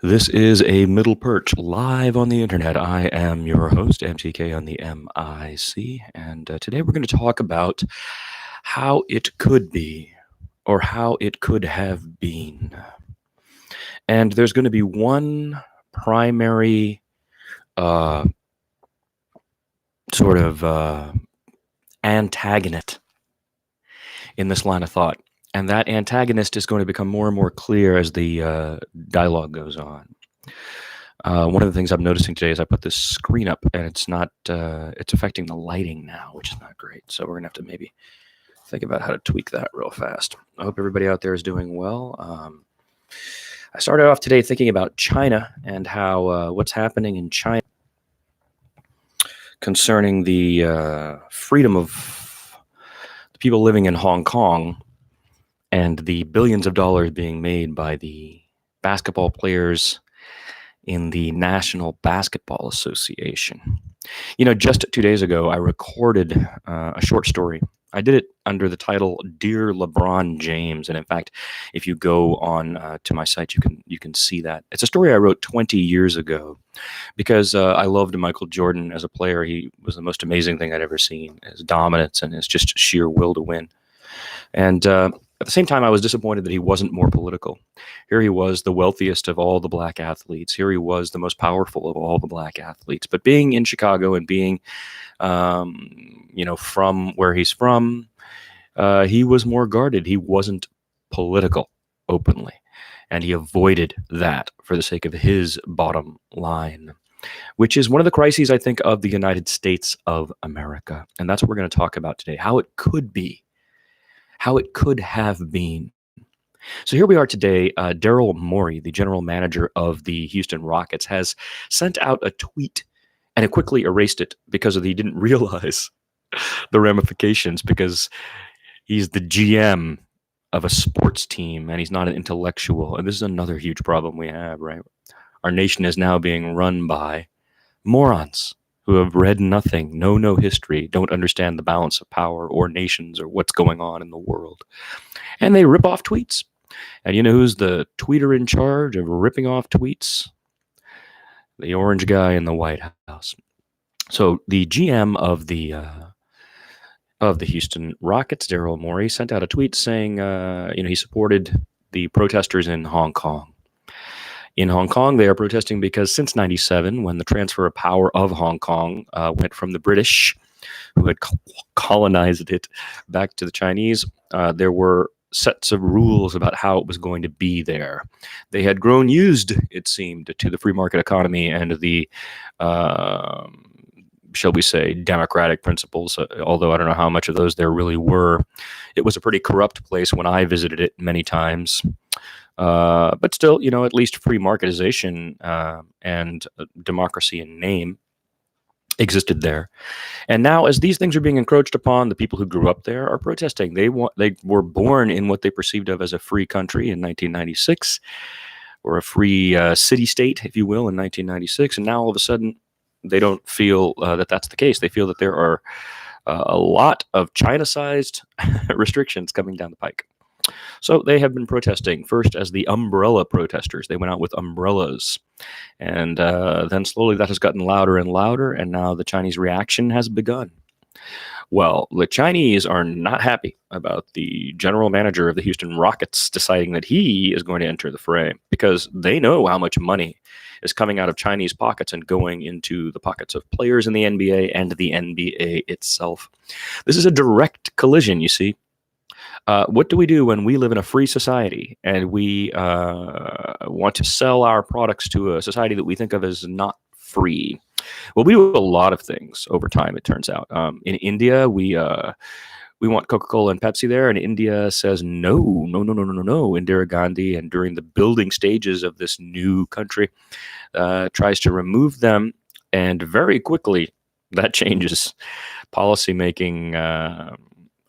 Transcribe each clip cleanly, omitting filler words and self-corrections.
This is a Middle Perch live on the internet. I am your host, MTK on the MIC, and today we're going to talk about how it could be or how it could have been. And there's going to be one primary uh, sort of antagonist in this line of thought. And that antagonist is going to become more and more clear as the dialogue goes on. One of the things I'm noticing today is I put this screen up and it's not, it's affecting the lighting now, which is not great. So we're going to have to maybe think about how to tweak that real fast. I hope everybody out there is doing well. I started off today thinking about China and how what's happening in China concerning the freedom of the people living in Hong Kong and the billions of dollars being made by the basketball players in the National Basketball Association. You know, just 2 days ago, I recorded a short story. I did it under the title "Dear LeBron James," and in fact, if you go on to my site, you can see that. It's a story I wrote 20 years ago because I loved Michael Jordan as a player. He was the most amazing thing I'd ever seen. His dominance and his just sheer will to win. And at the same time, I was disappointed that he wasn't more political. Here he was, the wealthiest of all the black athletes. Here he was, the most powerful of all the black athletes. But being in Chicago and being, from where he's from, he was more guarded. He wasn't political openly. And he avoided that for the sake of his bottom line, which is one of the crises, I think, of the United States of America. And that's what we're going to talk about today, how it could be. How it could have been. So here we are today. Daryl Morey, the general manager of the Houston Rockets, has sent out a tweet and it quickly erased it because he didn't realize the ramifications because he's the GM of a sports team and he's not an intellectual. And this is another huge problem we have, right? Our nation is now being run by morons who have read nothing, know no history, don't understand the balance of power or nations or what's going on in the world. And they rip off tweets. And you know who's the tweeter in charge of ripping off tweets? The orange guy in the White House. So the GM of the Houston Rockets, Daryl Morey, sent out a tweet saying, he supported the protesters in Hong Kong. In Hong Kong, they are protesting because since 97, when the transfer of power of Hong Kong went from the British, who had colonized it, back to the Chinese, there were sets of rules about how it was going to be there. They had grown used, it seemed, to the free market economy and the, shall we say, democratic principles, although I don't know how much of those there really were. It was a pretty corrupt place when I visited it many times. But still, at least free marketization and democracy in name existed there. And now, as these things are being encroached upon, the people who grew up there are protesting. They were born in what they perceived of as a free country in 1996, or a free city-state, if you will, in 1996. And now, all of a sudden, they don't feel that that's the case. They feel that there are a lot of China-sized restrictions coming down the pike. So they have been protesting, first as the umbrella protesters. They went out with umbrellas. And then slowly that has gotten louder and louder, and now the Chinese reaction has begun. Well, the Chinese are not happy about the general manager of the Houston Rockets deciding that he is going to enter the fray because they know how much money is coming out of Chinese pockets and going into the pockets of players in the NBA and the NBA itself. This is a direct collision, you see. What do we do when we live in a free society and we want to sell our products to a society that we think of as not free? Well, we do a lot of things over time, it turns out. In India, we want Coca-Cola and Pepsi there, and India says no. Indira Gandhi, and during the building stages of this new country, tries to remove them, and very quickly that changes policymaking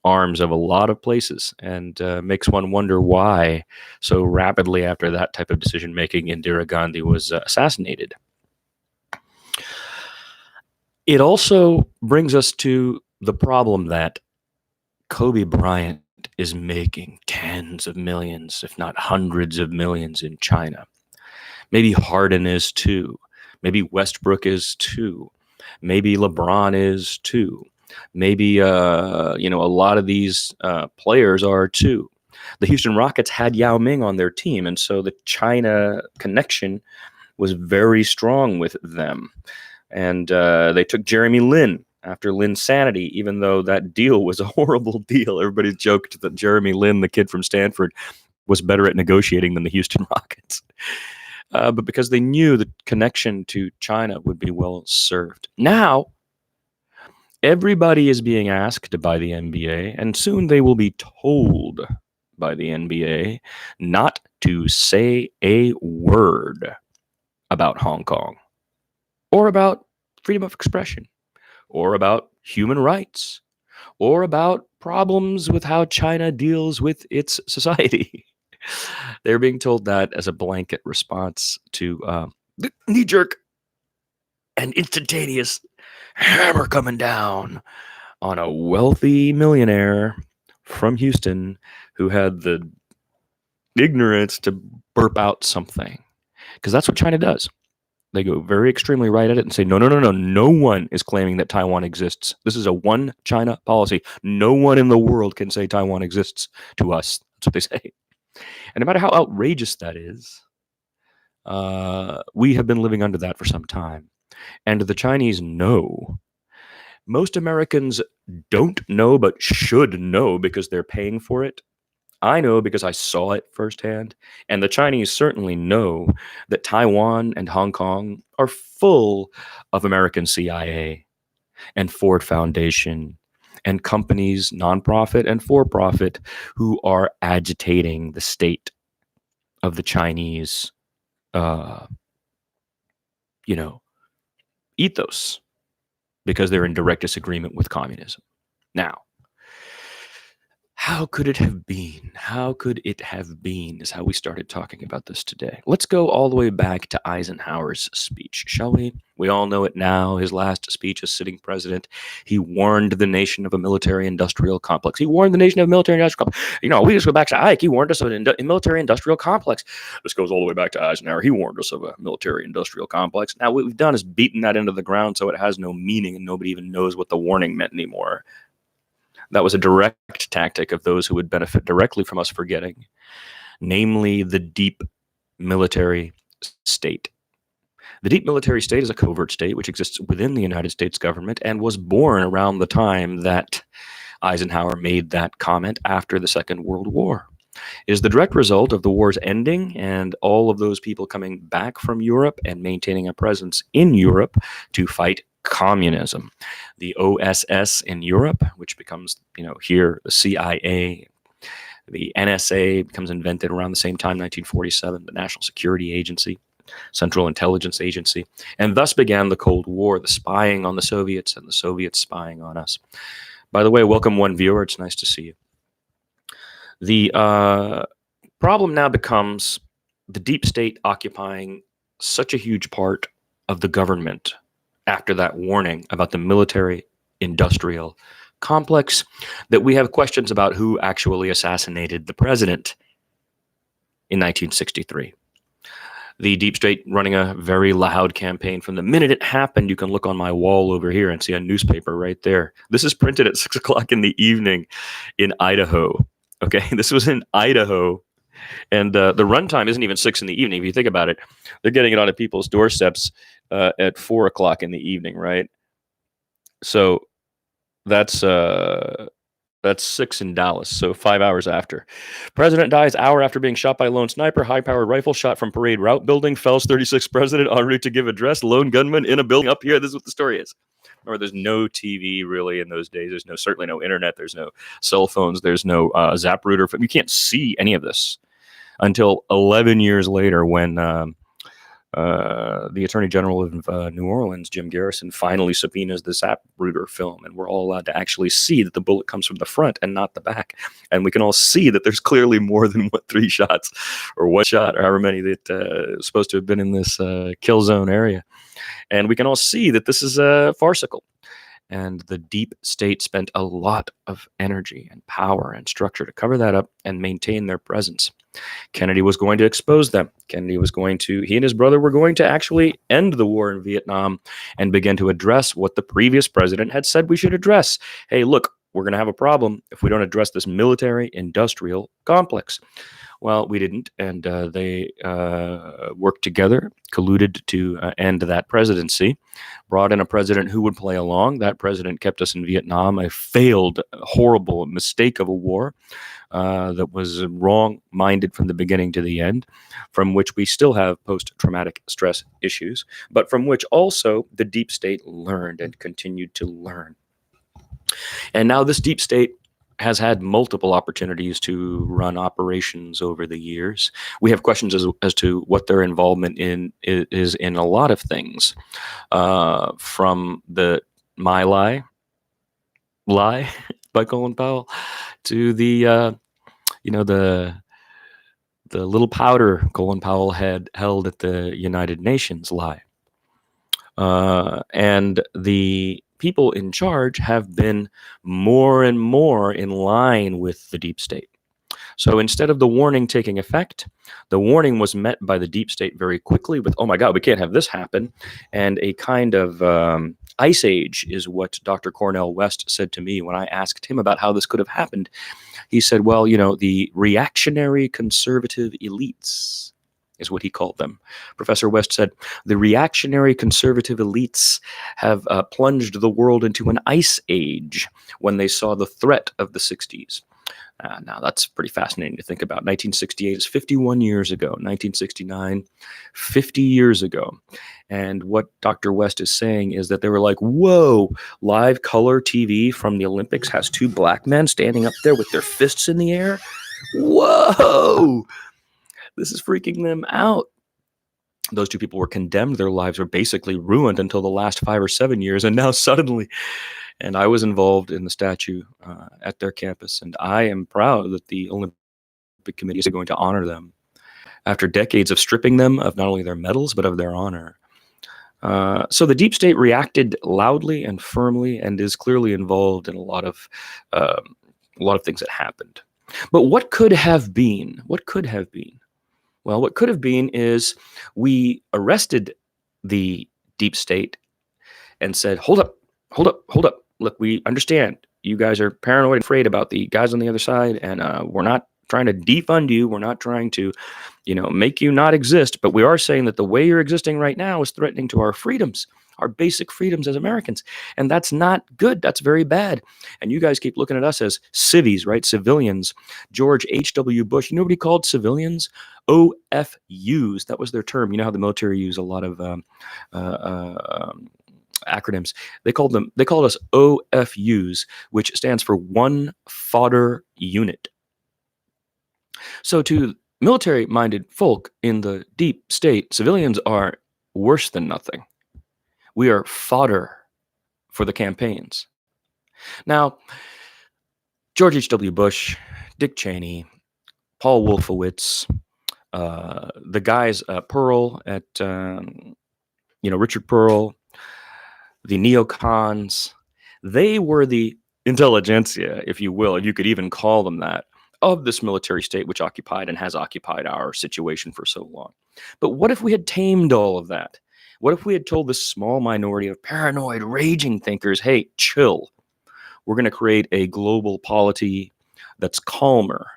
arms of a lot of places and makes one wonder why so rapidly after that type of decision making Indira Gandhi was assassinated. It also brings us to the problem that Kobe Bryant is making tens of millions, if not hundreds of millions in China. Maybe Harden is too. Maybe Westbrook is too. Maybe LeBron is too. Maybe a lot of these players are too. The Houston Rockets had Yao Ming on their team, and so the China connection was very strong with them. And they took Jeremy Lin after Linsanity, even though that deal was a horrible deal. Everybody joked that Jeremy Lin, the kid from Stanford, was better at negotiating than the Houston Rockets. But because they knew the connection to China would be well served. Now, everybody is being asked by the NBA, and soon they will be told by the NBA not to say a word about Hong Kong or about freedom of expression or about human rights or about problems with how China deals with its society. They're being told that as a blanket response to the knee-jerk and instantaneous hammer coming down on a wealthy millionaire from Houston who had the ignorance to burp out something. Because that's what China does. They go very extremely right at it and say, no, no, no, no. No one is claiming that Taiwan exists. This is a one China policy. No one in the world can say Taiwan exists to us. That's what they say. And no matter how outrageous that is, we have been living under that for some time. And the Chinese know. Most Americans don't know, but should know because they're paying for it. I know because I saw it firsthand. And the Chinese certainly know that Taiwan and Hong Kong are full of American CIA and Ford Foundation and companies, nonprofit and for-profit, who are agitating the state of the Chinese, ethos because they're in direct disagreement with communism. Now, how could it have been? How could it have been is how we started talking about this today. Let's go all the way back to Eisenhower's speech, shall we? We all know it now. His last speech as sitting president, he warned the nation of a military-industrial complex. He warned the nation of a military-industrial complex. We just go back to Ike. He warned us of a military-industrial complex. This goes all the way back to Eisenhower. He warned us of a military-industrial complex. Now, what we've done is beaten that into the ground so it has no meaning and nobody even knows what the warning meant anymore. That was a direct tactic of those who would benefit directly from us forgetting, namely the deep military state. The deep military state is a covert state which exists within the United States government and was born around the time that Eisenhower made that comment after the Second World War. It is the direct result of the war's ending and all of those people coming back from Europe and maintaining a presence in Europe to fight communism. The OSS in Europe, which becomes, here the CIA, the NSA becomes invented around the same time, 1947, the National Security Agency, Central Intelligence Agency, and thus began the Cold War, the spying on the Soviets and the Soviets spying on us. By the way, welcome one viewer. It's nice to see you. The problem now becomes the deep state occupying such a huge part of the government after that warning about the military-industrial complex that we have questions about who actually assassinated the president in 1963. The deep state running a very loud campaign. From the minute it happened, you can look on my wall over here and see a newspaper right there. This is printed at 6 o'clock in the evening in Idaho. Okay, this was in Idaho. And the runtime isn't even 6 in the evening. If you think about it, they're getting it onto people's doorsteps at 4 o'clock in the evening, right? So that's 6 in Dallas. So 5 hours after. President dies hour after being shot by lone sniper. High-powered rifle shot from parade route building. Fells 36th president en route to give address. Lone gunman in a building up here. This is what the story is. Or there's no TV really in those days. There's certainly no internet. There's no cell phones. There's no Zapruder. You can't see any of this until 11 years later when the Attorney General of New Orleans, Jim Garrison, finally subpoenas the Zapruder film, and we're all allowed to actually see that the bullet comes from the front and not the back, and we can all see that there's clearly more than 3 shots or 1 shot or however many that is supposed to have been in this kill zone area, and we can all see that this is farcical. And the deep state spent a lot of energy and power and structure to cover that up and maintain their presence. Kennedy was going to expose them. He and his brother were going to actually end the war in Vietnam and begin to address what the previous president had said we should address. Hey, look, we're going to have a problem if we don't address this military industrial complex. Well, we didn't, and they worked together, colluded to end that presidency, brought in a president who would play along. That president kept us in Vietnam, a failed, horrible mistake of a war that was wrong-minded from the beginning to the end, from which we still have post-traumatic stress issues, but from which also the deep state learned and continued to learn. And now this deep state has had multiple opportunities to run operations over the years. We have questions as to what their involvement is in a lot of things, from the My Lie by Colin Powell to the the little powder Colin Powell had held at the United Nations lie. And the people in charge have been more and more in line with the deep state. So instead of the warning taking effect, the warning was met by the deep state very quickly with, oh my God, we can't have this happen. And a kind of ice age is what Dr. Cornel West said to me when I asked him about how this could have happened. He said, well, the reactionary conservative elites is what he called them. Professor West said, the reactionary conservative elites have plunged the world into an ice age when they saw the threat of the 60s. Now, that's pretty fascinating to think about. 1968 is 51 years ago. 1969, 50 years ago. And what Dr. West is saying is that they were like, whoa, live color TV from the Olympics has two black men standing up there with their fists in the air. Whoa, this is freaking them out. Those two people were condemned. Their lives were basically ruined until the last 5 or 7 years. And now suddenly, and I was involved in the statue at their campus. And I am proud that the Olympic Committee is going to honor them after decades of stripping them of not only their medals, but of their honor. So the deep state reacted loudly and firmly and is clearly involved in a lot of things that happened. But what could have been? What could have been? Well, what could have been is we arrested the deep state and said, hold up. Look, we understand you guys are paranoid and afraid about the guys on the other side, and we're not trying to defund you. We're not trying to, make you not exist. But we are saying that the way you're existing right now is threatening to our freedoms, our basic freedoms as Americans. And that's not good. That's very bad. And you guys keep looking at us as civvies, right? Civilians. George H.W. Bush, you know what he called civilians? OFUs. That was their term. You know how the military use a lot of acronyms. They called us OFUs, which stands for One Fodder Unit. So to military-minded folk in the deep state, civilians are worse than nothing. We are fodder for the campaigns. Now, George H.W. Bush, Dick Cheney, Paul Wolfowitz, the guys, Pearl at, Richard Pearl, the neocons, they were the intelligentsia, if you will, if you could even call them that, of this military state which occupied and has occupied our situation for so long. But what if we had tamed all of that? What if we had told this small minority of paranoid, raging thinkers, hey, chill. We're going to create a global polity that's calmer.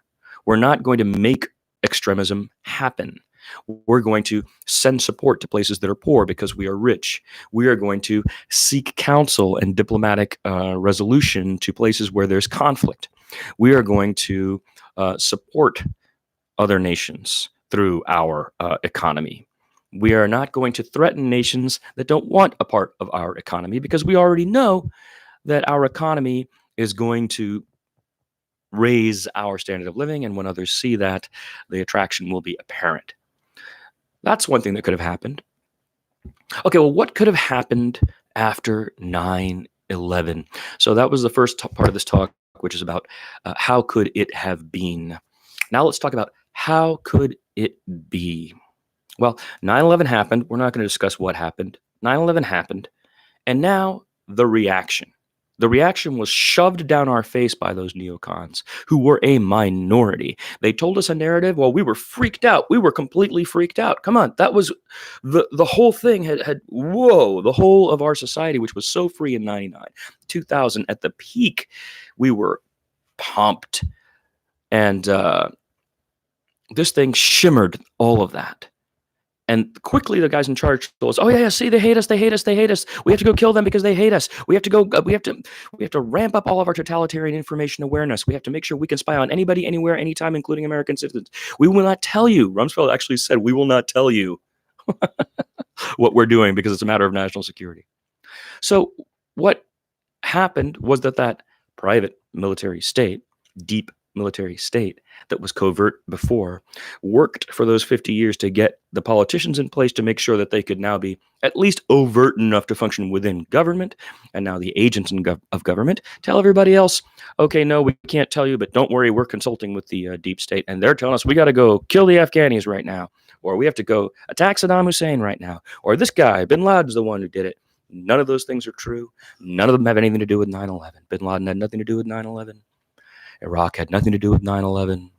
We're not going to make extremism happen. We're going to send support to places that are poor because we are rich. We are going to seek counsel and diplomatic resolution to places where there's conflict. We are going to support other nations through our economy. We are not going to threaten nations that don't want a part of our economy because we already know that our economy is going to raise our standard of living. And when others see that, the attraction will be apparent. That's one thing that could have happened. Okay, well, what could have happened after 9/11? So that was the first part of this talk, which is about how could it have been. Now let's talk about how could it be. Well, 9/11 happened. We're not going to discuss what happened. 9/11 happened. And now the reaction. The reaction was shoved down our face by those neocons who were a minority. They told us a narrative. Well, we were freaked out. We were completely freaked out. Come on, that was the whole thing had whoa, the whole of our society, which was so free in 99, 2000 at the peak, we were pumped. And this thing shimmered all of that. And quickly, the guys in charge told us, "Oh yeah, see, they hate us. They hate us. They hate us. We have to go kill them because they hate us. We have to go. We have to ramp up all of our totalitarian information awareness. We have to make sure we can spy on anybody, anywhere, anytime, including American citizens. We will not tell you." Rumsfeld actually said, "We will not tell you what we're doing because it's a matter of national security." So what happened was that private military state, deep military state that was covert before, worked for those 50 years to get the politicians in place to make sure that they could now be at least overt enough to function within government. And now the agents of government tell everybody else, okay, no, we can't tell you, but don't worry, we're consulting with the deep state. And they're telling us we got to go kill the Afghanis right now, or we have to go attack Saddam Hussein right now, or this guy, bin Laden's the one who did it. None of those things are true. None of them have anything to do with 9/11. Bin Laden had nothing to do with 9/11. Iraq had nothing to do with 9/11.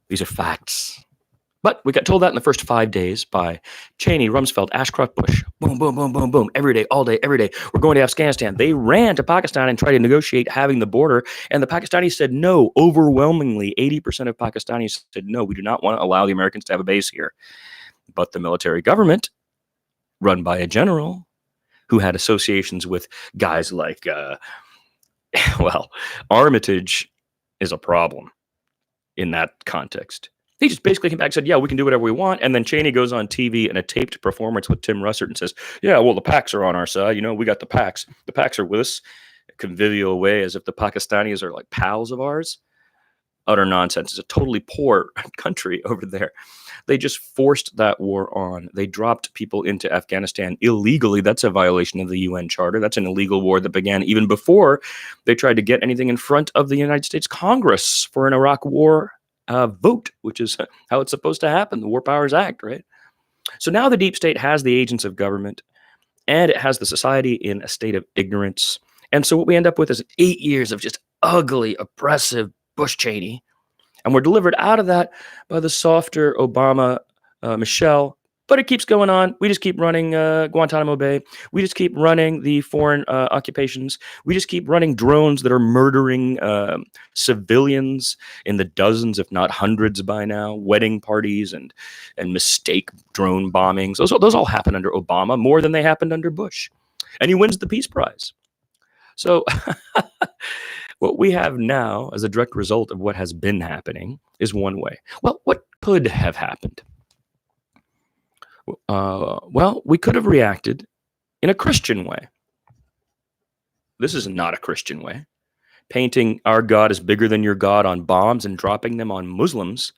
These are facts. But we got told that in the first 5 days by Cheney, Rumsfeld, Ashcroft, Bush. Boom, boom, boom, boom, boom. Every day, all day, every day. We're going to Afghanistan. They ran to Pakistan and tried to negotiate having the border. And the Pakistanis said no. Overwhelmingly, 80% of Pakistanis said no. We do not want to allow the Americans to have a base here. But the military government, run by a general who had associations with guys like well, Armitage is a problem in that context. He just basically came back and said, yeah, we can do whatever we want. And then Cheney goes on TV in a taped performance with Tim Russert and says, yeah, well, the Pacs are on our side. You know, we got the Pacs. The Pacs are with us. A convivial way, as if the Pakistanis are like pals of ours. Utter nonsense. It's a totally poor country over there. They just forced that war on. They dropped people into Afghanistan illegally. That's a violation of the UN Charter. That's an illegal war that began even before they tried to get anything in front of the United States Congress for an Iraq war vote, which is how it's supposed to happen, the War Powers Act, right? So now the deep state has the agents of government, and it has the society in a state of ignorance. And so what we end up with is 8 years of just ugly, oppressive Bush Cheney. And we're delivered out of that by the softer Obama, Michelle. But it keeps going on. We just keep running Guantanamo Bay. We just keep running the foreign occupations. We just keep running drones that are murdering civilians in the dozens, if not hundreds by now. Wedding parties and mistake drone bombings. Those all happen under Obama more than they happened under Bush. And he wins the Peace Prize. So what we have now as a direct result of what has been happening is one way. Well, what could have happened? Well, we could have reacted in a Christian way. This is not a Christian way. Painting our God is bigger than your God on bombs and dropping them on Muslims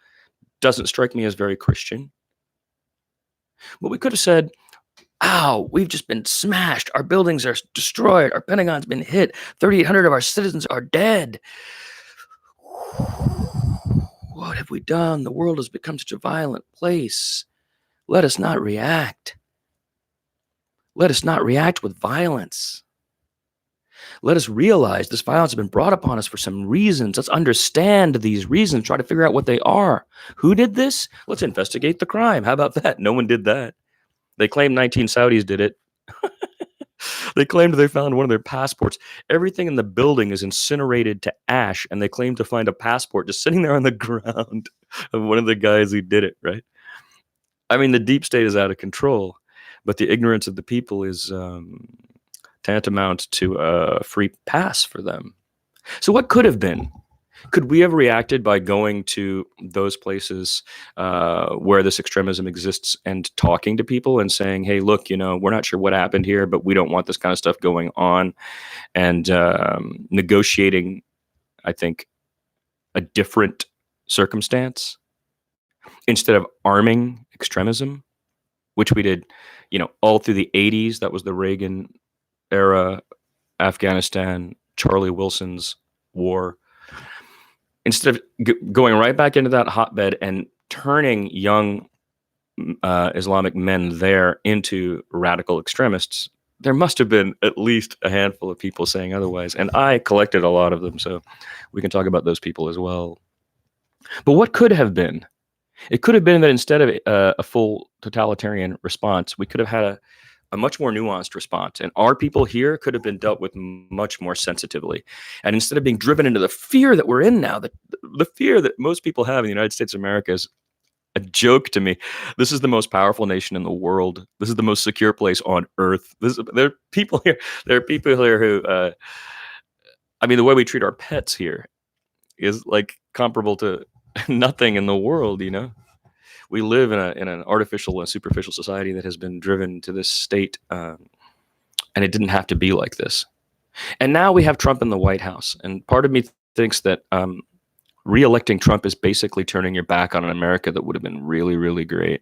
doesn't strike me as very Christian. But we could have said, ow, we've just been smashed. Our buildings are destroyed. Our Pentagon's been hit. 3,800 of our citizens are dead. What have we done? The world has become such a violent place. Let us not react. Let us not react with violence. Let us realize this violence has been brought upon us for some reasons. Let's understand these reasons, try to figure out what they are. Who did this? Let's investigate the crime. How about that? No one did that. They claimed 19 Saudis did it. They claimed they found one of their passports. Everything in the building is incinerated to ash, and they claim to find a passport just sitting there on the ground of one of the guys who did it, right? I mean, the deep state is out of control, but the ignorance of the people is tantamount to a free pass for them. So what could have been? Could we have reacted by going to those places where this extremism exists and talking to people and saying, hey, look, you know, we're not sure what happened here, but we don't want this kind of stuff going on, and negotiating, I think, a different circumstance instead of arming extremism, which we did, you know, all through the 80s. That was the Reagan era, Afghanistan, Charlie Wilson's war. Instead of going right back into that hotbed and turning young Islamic men there into radical extremists, there must have been at least a handful of people saying otherwise, and I collected a lot of them, so we can talk about those people as well. But what could have been? It could have been that instead of a full totalitarian response, we could have had a much more nuanced response. And our people here could have been dealt with much more sensitively. And instead of being driven into the fear that we're in now, the fear that most people have in the United States of America is a joke to me. This is the most powerful nation in the world. This is the most secure place on earth. There are people here. There are people here who, I mean, the way we treat our pets here is like comparable to nothing in the world. You know, we live in an artificial and superficial society that has been driven to this state, and it didn't have to be like this. And now we have Trump in the White House, and part of me thinks that re-electing Trump is basically turning your back on an America that would have been really, really great.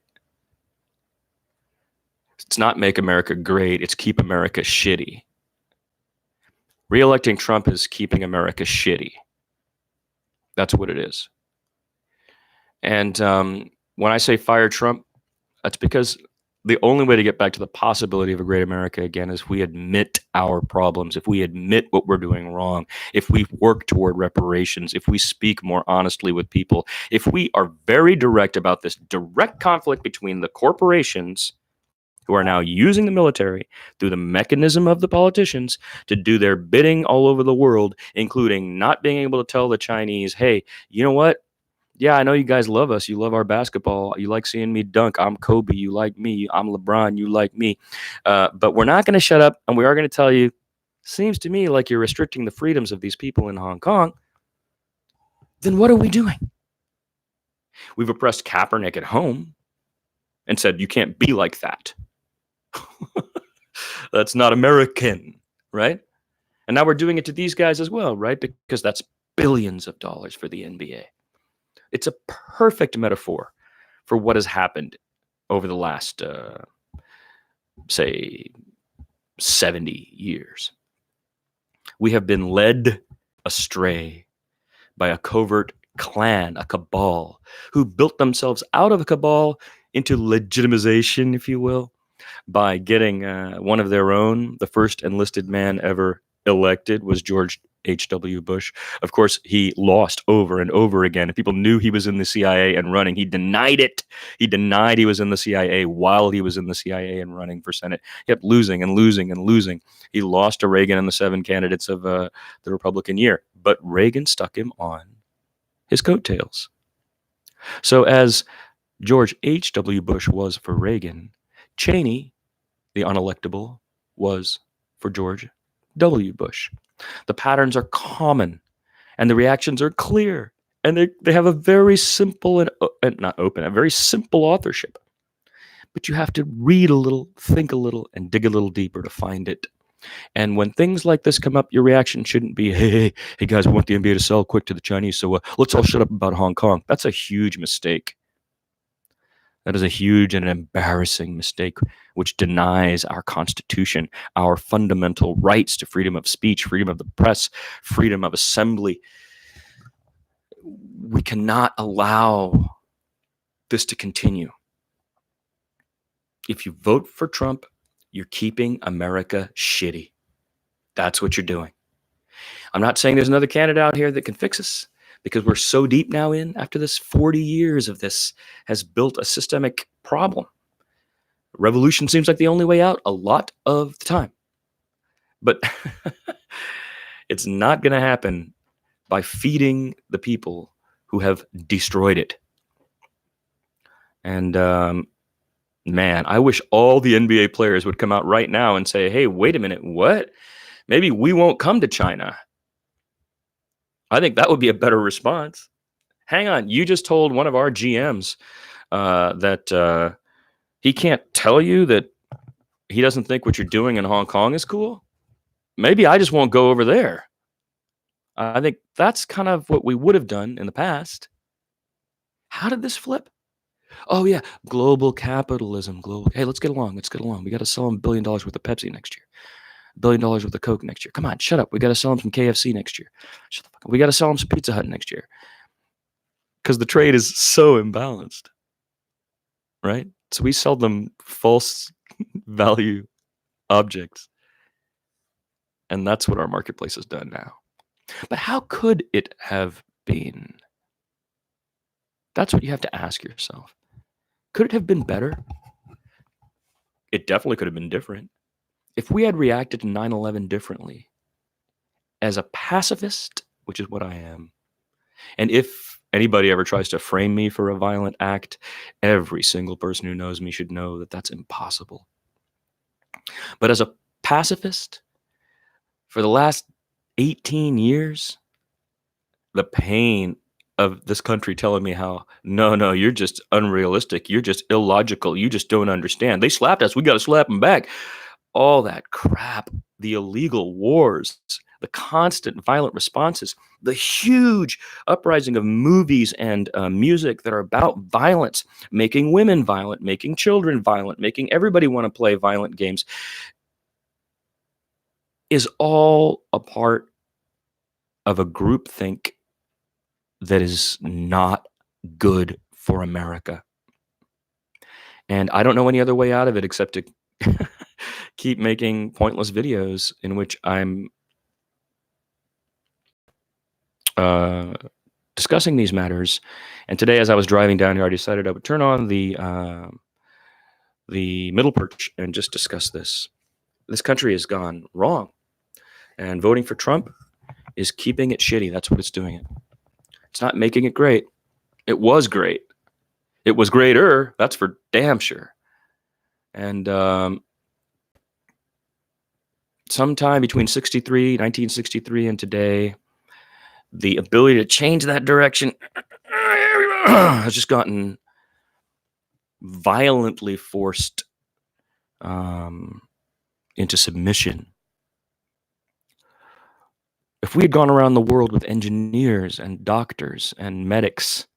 It's not make America great, it's keep America shitty. Re-electing Trump is keeping America shitty. That's what it is. And when I say fire Trump, that's because the only way to get back to the possibility of a great America again is if we admit our problems, if we admit what we're doing wrong, if we work toward reparations, if we speak more honestly with people, if we are very direct about this direct conflict between the corporations who are now using the military through the mechanism of the politicians to do their bidding all over the world, including not being able to tell the Chinese, hey, you know what? Yeah, I know you guys love us. You love our basketball. You like seeing me dunk. I'm Kobe. You like me. I'm LeBron. You like me. But we're not going to shut up, and we are going to tell you, seems to me like you're restricting the freedoms of these people in Hong Kong. Then what are we doing? We've oppressed Kaepernick at home and said, you can't be like that. That's not American, right? And now we're doing it to these guys as well, right? Because that's billions of dollars for the NBA. It's a perfect metaphor for what has happened over the last, say, 70 years. We have been led astray by a covert clan, a cabal, who built themselves out of a cabal into legitimization, if you will, by getting one of their own. The first enlisted man ever elected was George H.W. Bush. Of course, he lost over and over again. People knew he was in the CIA and running. He denied it. He denied he was in the CIA while he was in the CIA and running for Senate. He kept losing and losing and losing. He lost to Reagan and the 7 candidates of the Republican year. But Reagan stuck him on his coattails. So as George H.W. Bush was for Reagan, Cheney, the unelectable, was for George W. Bush. The patterns are common, and the reactions are clear, and they have a very simple and not open, a very simple authorship. But you have to read a little, think a little, and dig a little deeper to find it. And when things like this come up, your reaction shouldn't be, hey guys, we want the NBA to sell quick to the Chinese, so let's all shut up about Hong Kong. That's a huge mistake. That is a huge and embarrassing mistake, which denies our Constitution, our fundamental rights to freedom of speech, freedom of the press, freedom of assembly. We cannot allow this to continue. If you vote for Trump, you're keeping America shitty. That's what you're doing. I'm not saying there's another candidate out here that can fix us, because we're so deep now in, after this 40 years of this, has built a systemic problem. Revolution seems like the only way out a lot of the time. But it's not going to happen by feeding the people who have destroyed it. And man, I wish all the NBA players would come out right now and say, hey, wait a minute, what? Maybe we won't come to China. I think that would be a better response. Hang on, you just told one of our GMs that he can't tell you that he doesn't think what you're doing in Hong Kong is cool? Maybe I just won't go over there. I think that's kind of what we would have done in the past. How did this flip? Oh, yeah, global capitalism. Hey, let's get along. We got to sell them $1 billion worth of Pepsi next year. $1 billion worth of Coke next year. Come on, shut up. We got to sell them some KFC next year. Shut the fuck up. We got to sell them some Pizza Hut next year. Because the trade is so imbalanced, right? So we sell them false value objects. And that's what our marketplace has done now. But how could it have been? That's what you have to ask yourself. Could it have been better? It definitely could have been different. If we had reacted to 9/11 differently, as a pacifist, which is what I am, and if anybody ever tries to frame me for a violent act, every single person who knows me should know that that's impossible. But as a pacifist, for the last 18 years, the pain of this country telling me how, no, you're just unrealistic. You're just illogical. You just don't understand. They slapped us. We got to slap them back. All that crap, the illegal wars, the constant violent responses, the huge uprising of movies and music that are about violence, making women violent, making children violent, making everybody want to play violent games, is all a part of a groupthink that is not good for America. And I don't know any other way out of it except to keep making pointless videos in which I'm discussing these matters. And today, as I was driving down here, I decided I would turn on the middle perch and just discuss this. This country has gone wrong, and voting for Trump is keeping it shitty. That's what it's doing. It. It's not making it great. It was great. It was greater. That's for damn sure. And sometime between 1963 and today, the ability to change that direction has just gotten violently forced into submission. If we had gone around the world with engineers and doctors and medics,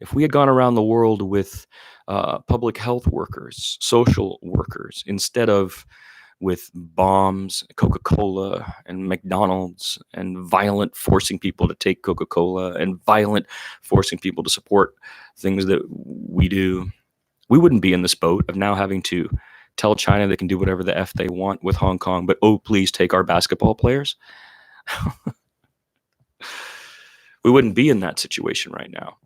if we had gone around the world with public health workers, social workers, instead of with bombs, Coca-Cola, and McDonald's, and violent forcing people to take Coca-Cola, and violent forcing people to support things that we do, we wouldn't be in this boat of now having to tell China they can do whatever the F they want with Hong Kong, but oh, please take our basketball players. We wouldn't be in that situation right now.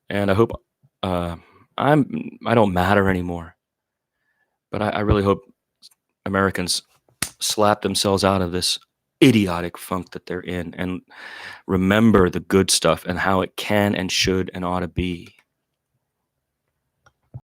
And I hope I don't matter anymore. But I really hope Americans slap themselves out of this idiotic funk that they're in and remember the good stuff and how it can and should and ought to be.